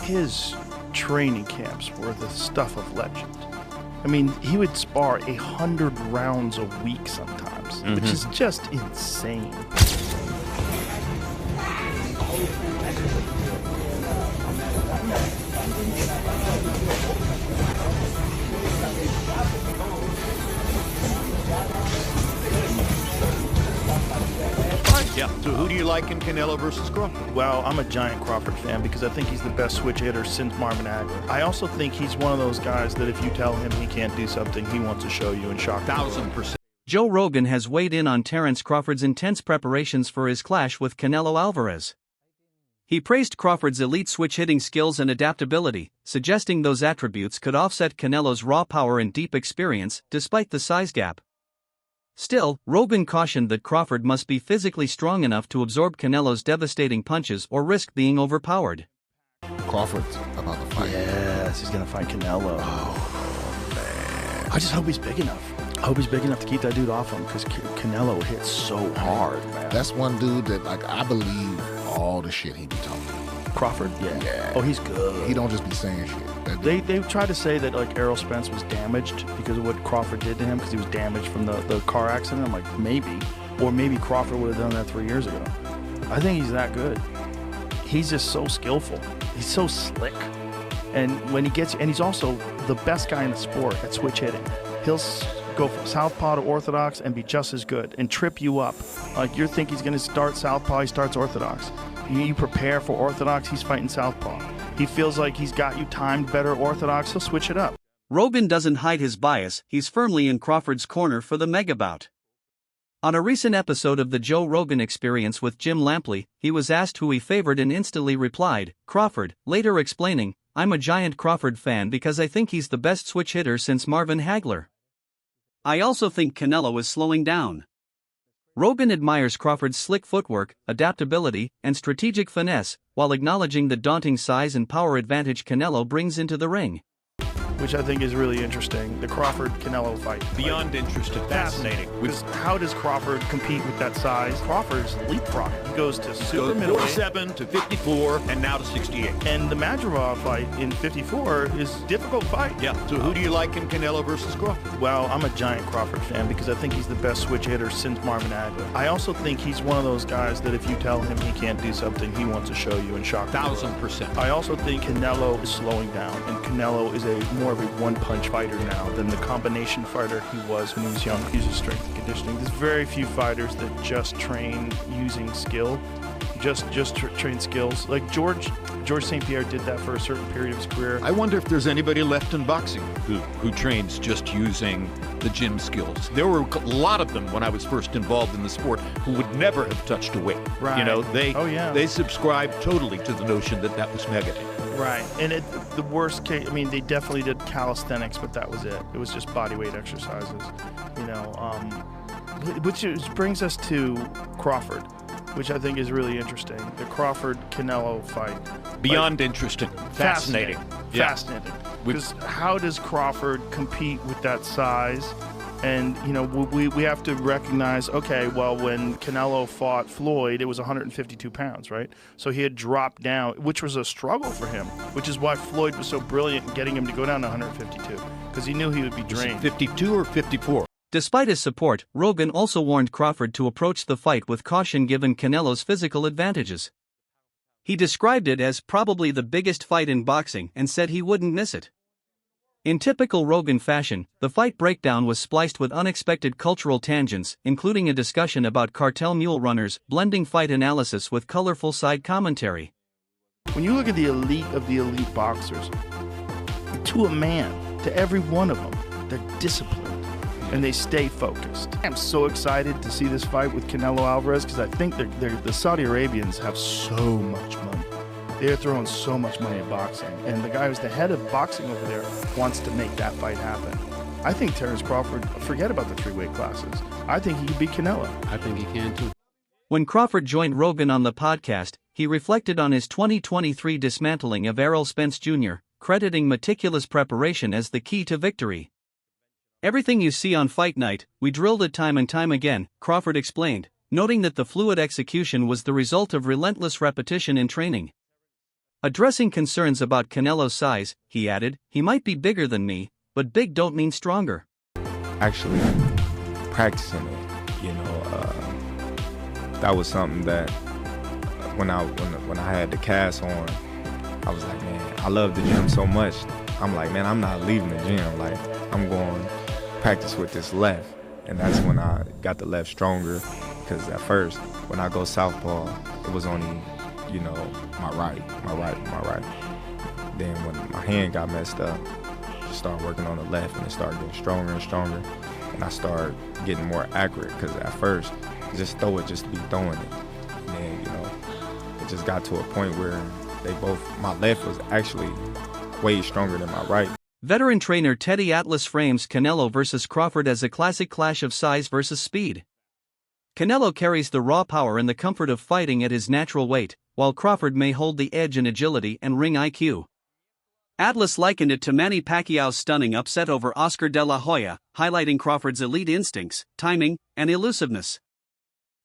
his training camps were the stuff of legend. I mean, he would spar 100 rounds a week sometimes, which is just insane. Yeah. So who do you like in Canelo versus Crawford? Well, I'm a giant Crawford fan because I think he's the best switch hitter since Marvin Hagler. I also think he's one of those guys that if you tell him he can't do something, he wants to show you and shock you. 1000%. Joe Rogan has weighed in on Terence Crawford's intense preparations for his clash with Canelo Alvarez. He praised Crawford's elite switch-hitting skills and adaptability, suggesting those attributes could offset Canelo's raw power and deep experience, despite the size gap. Still, Rogan cautioned that Crawford must be physically strong enough to absorb Canelo's devastating punches or risk being overpowered. Crawford's about to fight. Yes, he's going to fight Canelo. Oh, man. I just hope he's big enough. I hope he's big enough to keep that dude off him because Canelo hits so hard, man. That's one dude that, like, I believe all the shit he be talking. Crawford? Yeah. Oh, he's good. He don't just be saying shit. They tried to say that like Errol Spence was damaged because of what Crawford did to him because he was damaged from the car accident. I'm like, maybe. Or maybe Crawford would have done that 3 years ago. I think he's that good. He's just so skillful. He's so slick. And when he gets, and he's also the best guy in the sport at switch hitting. He'll go from southpaw to orthodox and be just as good and trip you up. Like you think he's going to start southpaw, he starts orthodox. You prepare for orthodox, he's fighting southpaw. He feels like he's got you timed better orthodox, he'll switch it up. Rogan doesn't hide his bias, he's firmly in Crawford's corner for the mega bout. On a recent episode of the Joe Rogan Experience with Jim Lampley, he was asked who he favored and instantly replied, Crawford, later explaining, I'm a giant Crawford fan because I think he's the best switch hitter since Marvin Hagler. I also think Canelo is slowing down. Rogan admires Crawford's slick footwork, adaptability, and strategic finesse, while acknowledging the daunting size and power advantage Canelo brings into the ring. Which I think is really interesting, the Crawford-Canelo fight. Beyond interesting. Fascinating. Because how does Crawford compete with that size? Crawford's leapfrogging. He goes to super middleweight. 47 to 54 and now to 68. And the Madrigal fight in 54 is a difficult fight. Yeah. So who do you like in Canelo versus Crawford? Well, I'm a giant Crawford fan because I think he's the best switch hitter since Marvin Hagler. I also think he's one of those guys that if you tell him he can't do something, he wants to show you and shock you. 1000%. I also think Canelo is slowing down, and Canelo is more of a one-punch fighter now than the combination fighter he was when he was young. He uses strength and conditioning. There's very few fighters that just train using skill, train skills. Like George St. Pierre did that for a certain period of his career. I wonder if there's anybody left in boxing who trains just using the gym skills. There were a lot of them when I was first involved in the sport who would never have touched a weight. Right. You know, they subscribed totally to the notion that that was negative. Right, and the worst case, I mean, they definitely did calisthenics, but that was it. It was just body weight exercises, you know. Which brings us to Crawford, which I think is really interesting. The Crawford-Canelo fight. Beyond interesting. Fascinating. Fascinating. Because how does Crawford compete with that size? And, you know, we have to recognize, okay, well, when Canelo fought Floyd, it was 152 pounds, right? So he had dropped down, which was a struggle for him, which is why Floyd was so brilliant in getting him to go down to 152, because he knew he would be drained. 52 or 54? Despite his support, Rogan also warned Crawford to approach the fight with caution given Canelo's physical advantages. He described it as probably the biggest fight in boxing and said he wouldn't miss it. In typical Rogan fashion, the fight breakdown was spliced with unexpected cultural tangents, including a discussion about cartel mule runners, blending fight analysis with colorful side commentary. When you look at the elite of the elite boxers, to a man, to every one of them, they're disciplined and they stay focused. I'm so excited to see this fight with Canelo Alvarez because I think the Saudi Arabians have so much money. They're throwing so much money at boxing, and the guy who's the head of boxing over there wants to make that fight happen. I think Terence Crawford, forget about the three-weight classes. I think he could beat Canelo. I think he can too. When Crawford joined Rogan on the podcast, he reflected on his 2023 dismantling of Errol Spence Jr., crediting meticulous preparation as the key to victory. Everything you see on fight night, we drilled it time and time again, Crawford explained, noting that the fluid execution was the result of relentless repetition in training. Addressing concerns about Canelo's size, he added, "He might be bigger than me, but big don't mean stronger." Actually, practicing it, that was something that when I had the cast on, I was like, man, I love the gym so much. I'm like, man, I'm not leaving the gym. Like, I'm going to practice with this left. And that's when I got the left stronger, because at first, when I go southpaw, it was only, my right. Then when my hand got messed up, I started working on the left, and it started getting stronger and stronger. And I started getting more accurate, because at first, just throw it just to be throwing it. And then, it just got to a point where my left was actually way stronger than my right. Veteran trainer Teddy Atlas frames Canelo versus Crawford as a classic clash of size versus speed. Canelo carries the raw power and the comfort of fighting at his natural weight, while Crawford may hold the edge in agility and ring IQ. Atlas likened it to Manny Pacquiao's stunning upset over Oscar de la Hoya, highlighting Crawford's elite instincts, timing, and elusiveness.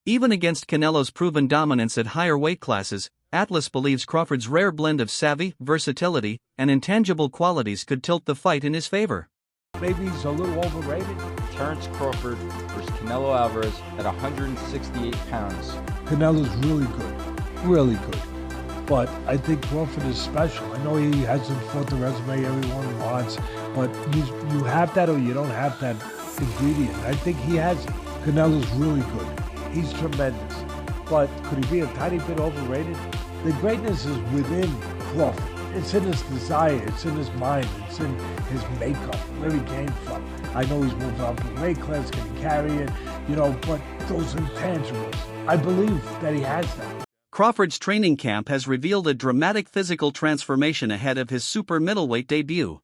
Even against Canelo's proven dominance at higher weight classes, Atlas believes Crawford's rare blend of savvy, versatility, and intangible qualities could tilt the fight in his favor. Maybe he's a little overrated. Terence Crawford versus Canelo Alvarez at 168 pounds. Canelo's really good. But I think Crawford is special. I know he hasn't fought the resume everyone wants, but you have that or you don't have that ingredient. I think he has it. Canelo's really good. He's tremendous. But could he be a tiny bit overrated? The greatness is within Crawford. It's in his desire, it's in his mind, it's in his makeup, where he came from. I know he's moved up in weight class, can carry it, but those intangibles, I believe that he has that. Crawford's training camp has revealed a dramatic physical transformation ahead of his super middleweight debut.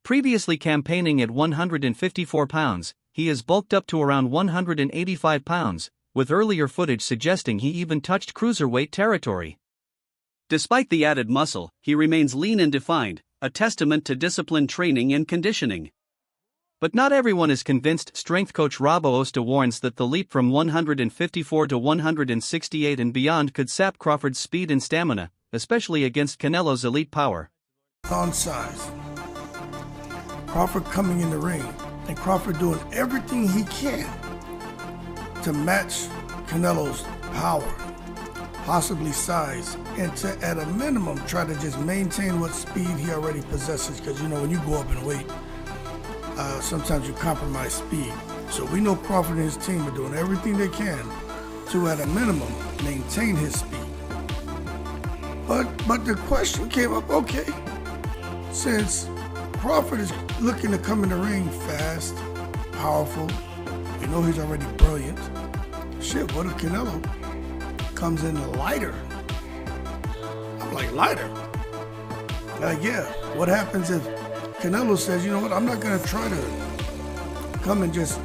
Previously campaigning at 154 pounds, he has bulked up to around 185 pounds, with earlier footage suggesting he even touched cruiserweight territory. Despite the added muscle, he remains lean and defined, a testament to disciplined training and conditioning. But not everyone is convinced. Strength coach Rob Oosta warns that the leap from 154 to 168 and beyond could sap Crawford's speed and stamina, especially against Canelo's elite power. On size, Crawford coming in the ring, and Crawford doing everything he can to match Canelo's power, possibly size, and to, at a minimum, try to just maintain what speed he already possesses, because when you go up in weight, sometimes you compromise speed. So we know Crawford and his team are doing everything they can to, at a minimum, maintain his speed. But the question came up, okay, since Crawford is looking to come in the ring fast, powerful, we know he's already brilliant. Shit, what if Canelo comes in lighter? I'm like, lighter? Yeah, what happens if Canelo says, you know what, I'm not gonna try to come and just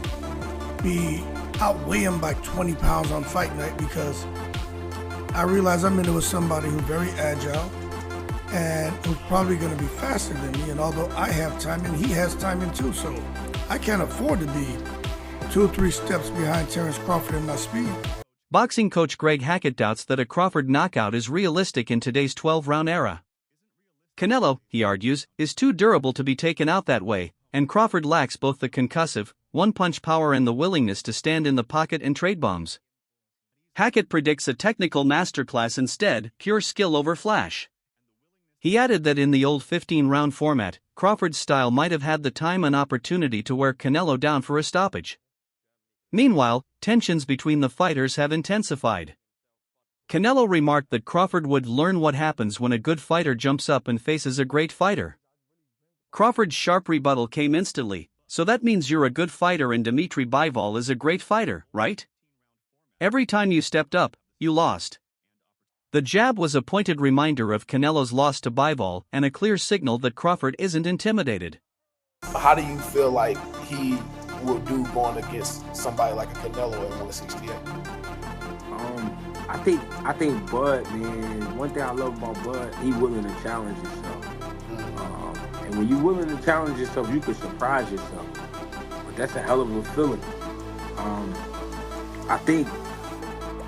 outweigh him by 20 pounds on fight night, because I realize I'm in there with somebody who's very agile and who's probably gonna be faster than me, and although I have timing, he has timing too, so I can't afford to be 2 or 3 steps behind Terence Crawford in my speed. Boxing coach Greg Hackett doubts that a Crawford knockout is realistic in today's 12-round era. Canelo, he argues, is too durable to be taken out that way, and Crawford lacks both the concussive, one-punch power and the willingness to stand in the pocket and trade bombs. Hackett predicts a technical masterclass instead, pure skill over flash. He added that in the old 15-round format, Crawford's style might have had the time and opportunity to wear Canelo down for a stoppage. Meanwhile, tensions between the fighters have intensified. Canelo remarked that Crawford would learn what happens when a good fighter jumps up and faces a great fighter. Crawford's sharp rebuttal came instantly, so that means you're a good fighter and Dimitri Bivol is a great fighter, right? Every time you stepped up, you lost. The jab was a pointed reminder of Canelo's loss to Bivol and a clear signal that Crawford isn't intimidated. How do you feel like he will do going against somebody like a Canelo at 168? I think Bud, man, one thing I love about Bud, he willing to challenge himself. And when you're willing to challenge yourself, you can surprise yourself. But that's a hell of a feeling. I think,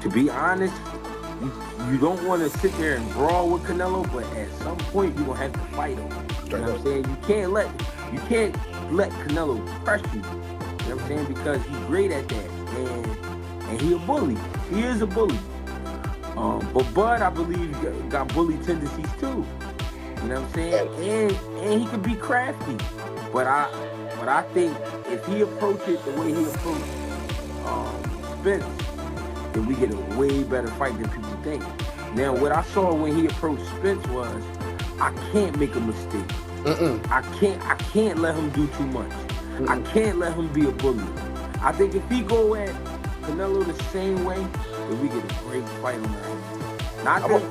to be honest, you don't want to sit there and brawl with Canelo, but at some point you're gonna have to fight him. You know what I'm saying? You can't let Canelo press you. You know what I'm saying? Because he's great at that, and he a bully. He is a bully. But Bud, I believe, got bully tendencies too. You know what I'm saying? And he could be crafty. But I think if he approached it the way he approached Spence, then we get a way better fight than people think. Now, what I saw when he approached Spence was, I can't make a mistake. I can't let him do too much. I can't let him be a bully. I think if he go at Canelo the same way, then we get a great fight on our hands.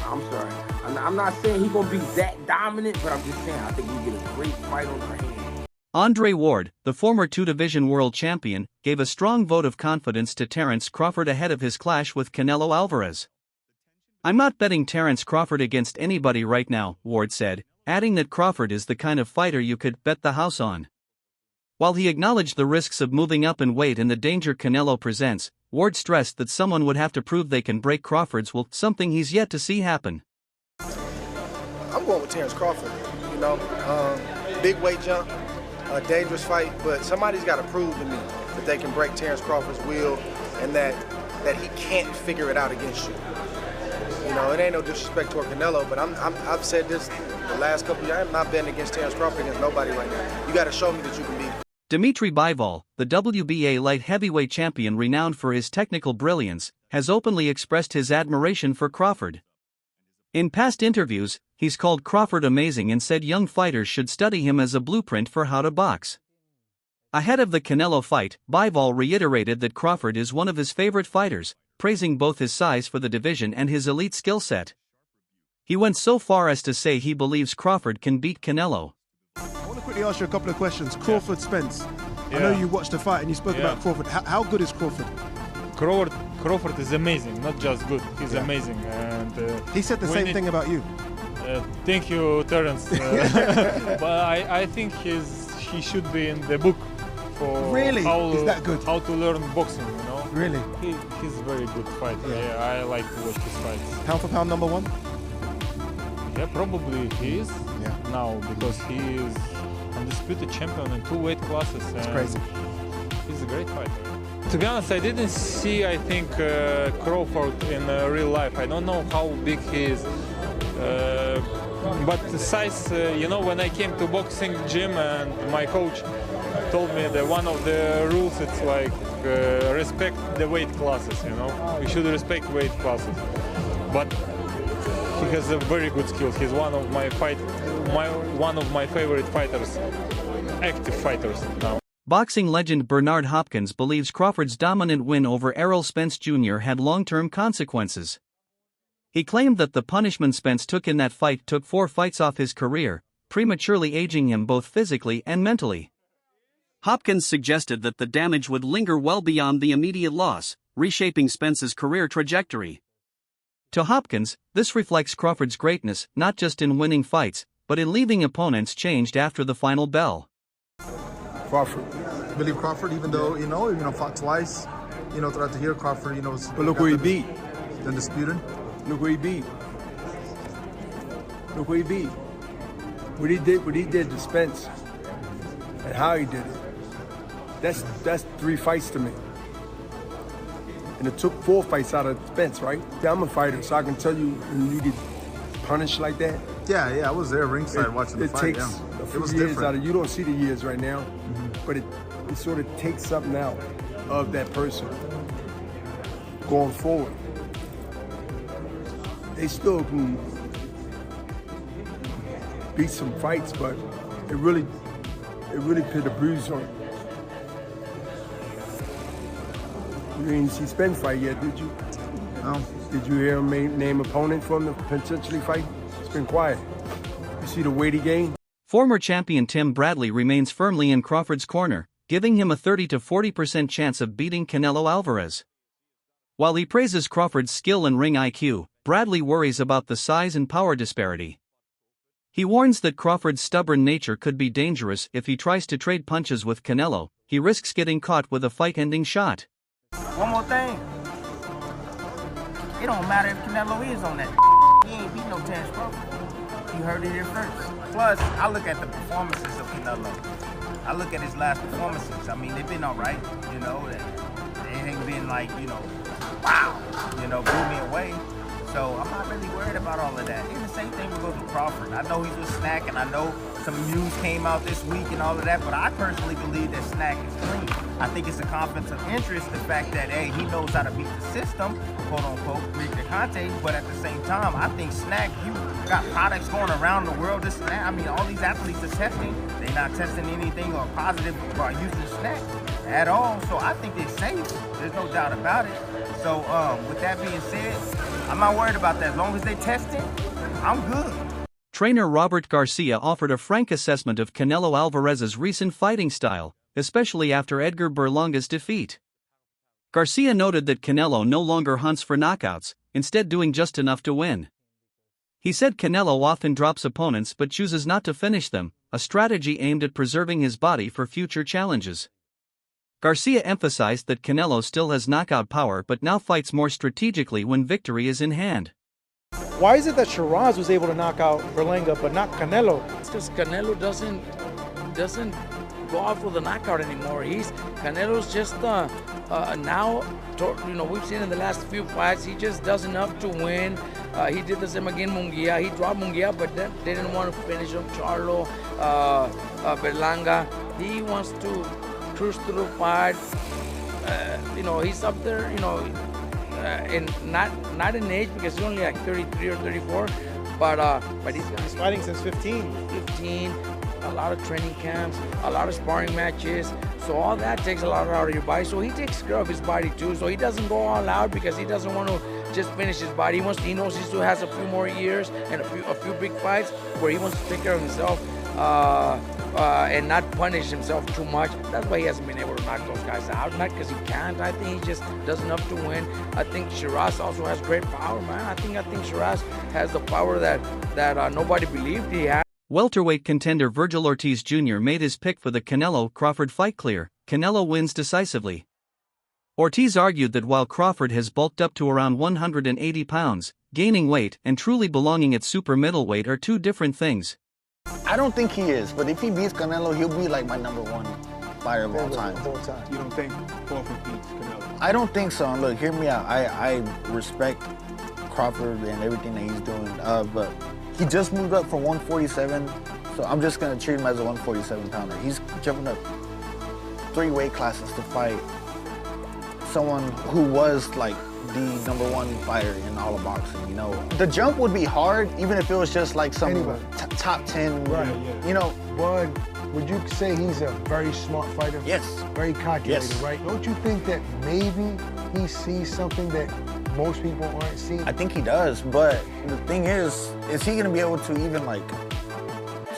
I'm sorry. I'm not saying he's gonna be that dominant, but I'm just saying I think we get a great fight on our hands. Andre Ward, the former two-division world champion, gave a strong vote of confidence to Terence Crawford ahead of his clash with Canelo Alvarez. "I'm not betting Terence Crawford against anybody right now," Ward said, adding that Crawford is the kind of fighter you could bet the house on. While he acknowledged the risks of moving up in weight and the danger Canelo presents, Ward stressed that someone would have to prove they can break Crawford's will, something he's yet to see happen. I'm going with Terence Crawford. You know, big weight jump, a dangerous fight, but somebody's got to prove to me that they can break Terence Crawford's will and that he can't figure it out against you. You know, it ain't no disrespect toward Canelo, but I've said this the last couple of years. I'm not betting against Terence Crawford against nobody right now. You got to show me that you can beat him. Dimitri Bivol, the WBA light heavyweight champion renowned for his technical brilliance, has openly expressed his admiration for Crawford. In past interviews, he's called Crawford amazing and said young fighters should study him as a blueprint for how to box. Ahead of the Canelo fight, Bivol reiterated that Crawford is one of his favorite fighters, praising both his size for the division and his elite skill set. He went so far as to say he believes Crawford can beat Canelo. I want to quickly ask you a couple of questions. Crawford, Spence. I know you watched the fight and you spoke about Crawford. How good is Crawford? Crawford is amazing, not just good. He's amazing, and he said the same thing about you. Thank you, Terence. But I think he should be in the book for is that good? How to learn boxing. You know. Really? He's a very good fighter. Yeah, I like to watch his fights. Pound for pound, #1. Yeah, probably he is now because he is undisputed champion in 2 weight classes. It's crazy. He's a great fighter. To be honest, I didn't see, Crawford in real life. I don't know how big he is. But the size, when I came to boxing gym and my coach told me that one of the rules, it's like respect the weight classes, We should respect weight classes. But he has a very good skills. He's one of my favorite fighters, active fighters now. Boxing legend Bernard Hopkins believes Crawford's dominant win over Errol Spence Jr. had long-term consequences. He claimed that the punishment Spence took in that fight took 4 fights off his career, prematurely aging him both physically and mentally. Hopkins suggested that the damage would linger well beyond the immediate loss, reshaping Spence's career trajectory. To Hopkins, this reflects Crawford's greatness not just in winning fights, but in leaving opponents changed after the final bell. Crawford. I believe Crawford, even though, fought twice, throughout the year, Crawford, was... But look who he beat. Undisputed. Look who he beat. Look who he beat. What he did to Spence and how he did it. That's 3 fights to me. And it took 4 fights out of Spence, right? I'm a fighter, so I can tell you when you get punished like that. Yeah, I was there ringside watching the fight. It takes a few years out of you. Don't see the years right now, but it sort of takes something out of that person going forward. They still can beat some fights, but it really put a bruise on it. You didn't see Spence fight yet, did you? No. Did you hear him name opponent for him to potentially fight? It's been quiet. You see the weight he gained? Former champion Tim Bradley remains firmly in Crawford's corner, giving him a 30 to 40% chance of beating Canelo Alvarez. While he praises Crawford's skill and ring IQ, Bradley worries about the size and power disparity. He warns that Crawford's stubborn nature could be dangerous if he tries to trade punches with Canelo. He risks getting caught with a fight-ending shot. One more thing. it don't matter if Canelo is on that. He ain't beat no Terence Crawford. You heard it here first. Plus, I look at the performances of Canelo. I look at his last performances. I mean, they've been all right, you know. They ain't been like, you know, wow, you know, blew me away. So I'm not really worried about all of that. And the same thing goes with Crawford. I know he's with Snack, and I know some news came out this week and all of that, but I personally believe that Snack is clean. I think it's a conflict of interest, the fact that, hey, he knows how to beat the system, quote unquote, Rick DeConte, but at the same time, I think Snack, you got products going around the world, this and that. I mean, all these athletes are testing. They're not testing anything or positive about using Snack at all. So I think they're safe. There's no doubt about it. So with that being said, I'm not worried about that. As long as they test it, I'm good. Trainer Robert Garcia offered a frank assessment of Canelo Alvarez's recent fighting style, especially after Edgar Berlanga's defeat. Garcia noted that Canelo no longer hunts for knockouts, instead doing just enough to win. He said Canelo often drops opponents but chooses not to finish them, a strategy aimed at preserving his body for future challenges. Garcia emphasized that Canelo still has knockout power but now fights more strategically when victory is in hand. Why is it that Shiraz was able to knock out Berlanga but not Canelo? It's because Canelo doesn't go out for the knockout anymore. Canelo's just now, you know, we've seen in the last few fights, he just does enough to win. He did the same against Munguia. He dropped Munguia, but then they didn't want to finish him. Charlo, Berlanga. He wants to cruise through the fight. You know, he's up there, you know, in not in age because he's only like 33 or 34, but he's fighting since 15. A lot of training camps, a lot of sparring matches. So all that takes a lot out of your body. So he takes care of his body too. So he doesn't go all out because he doesn't want to just finish his body. He knows he still has a few more years and a few big fights where he wants to take care of himself and not punish himself too much. That's why he hasn't been able to knock those guys out. Not because he can't. I think he just does enough to win. I think Shiraz also has great power, man. I think Shiraz has the power that nobody believed he had. Welterweight contender Virgil Ortiz Jr. made his pick for the Canelo-Crawford fight clear. Canelo wins decisively. Ortiz argued that while Crawford has bulked up to around 180 pounds, gaining weight and truly belonging at super middleweight are two different things. I don't think he is, but if he beats Canelo, he'll be like my #1 fighter of all time. You don't think Crawford beats Canelo? I don't think so. And look, hear me out. I respect Crawford and everything that he's doing, but he just moved up from 147, so I'm just going to treat him as a 147 pounder. He's jumping up 3 weight classes to fight someone who was like the #1 fighter in all of boxing, you know. The jump would be hard, even if it was just like some top 10, right, yeah. You know. But would you say he's a very smart fighter? Yes. Very calculated, yes. Right? Don't you think that maybe he sees something that most people aren't seeing? I think he does, but the thing is he going to be able to even like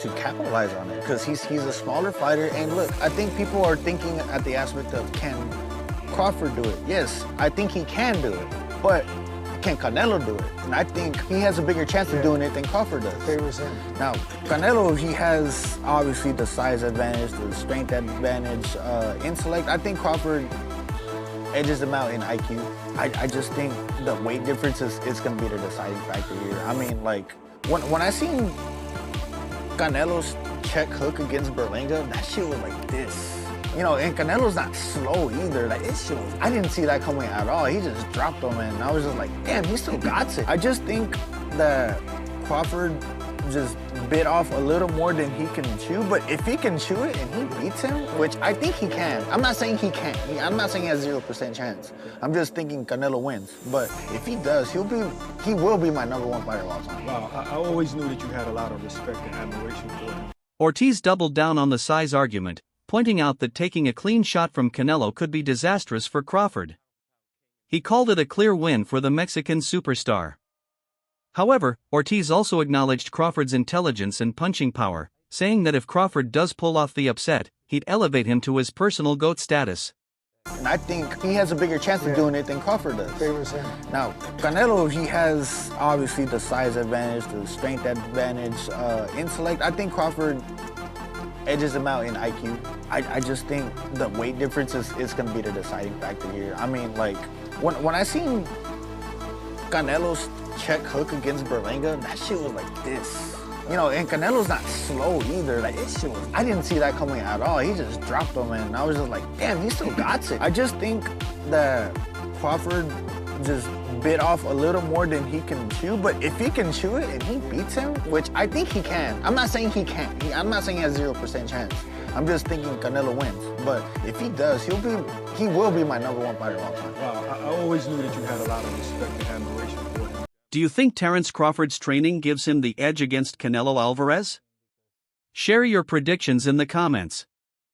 to capitalize on it? Because he's a smaller fighter, and look, I think people are thinking at the aspect of can Crawford do it? Yes, I think he can do it, but can Canelo do it? And I think he has a bigger chance of doing it than Crawford does. Favors him. Now, Canelo, he has obviously the size advantage, the strength advantage, intellect. I think Crawford edges him out in IQ. I just think the weight difference is going to be the deciding factor here. I mean, like, when I seen Canelo's check hook against Berlanga, that shit was like this. You know, and Canelo's not slow either. Like, it shit was, I didn't see that coming at all. He just dropped him, and I was just like, damn, he still got it. I just think that Crawford just bit off a little more than he can chew, but if he can chew it and he beats him, which I think he can. I'm not saying he can't. I'm not saying he has 0% chance. I'm just thinking Canelo wins. But if he does, he will be my #1 fighter of all time. Wow, I always knew that you had a lot of respect and admiration for him. Ortiz doubled down on the size argument, pointing out that taking a clean shot from Canelo could be disastrous for Crawford. He called it a clear win for the Mexican superstar. However, Ortiz also acknowledged Crawford's intelligence and punching power, saying that if Crawford does pull off the upset, he'd elevate him to his personal GOAT status. And I think he has a bigger chance of doing it than Crawford does. Favors him. Now, Canelo, he has obviously the size advantage, the strength advantage, intellect. I think Crawford edges him out in IQ. I just think the weight difference is going to be the deciding factor here. I mean, like, when I seen Canelo's check hook against Berlanga, that shit was like this. You know, and Canelo's not slow either. Like, this shit was, I didn't see that coming at all. He just dropped him, and I was just like, damn, he still got it. I just think that Crawford just bit off a little more than he can chew, but if he can chew it and he beats him, which I think he can. I'm not saying he can't. I'm not saying he has 0% chance. I'm just thinking Canelo wins. But if he does, he will be my #1 fighter of all time. Wow, I always knew that you had a lot of respect and admiration for him. Do you think Terence Crawford's training gives him the edge against Canelo Alvarez? Share your predictions in the comments.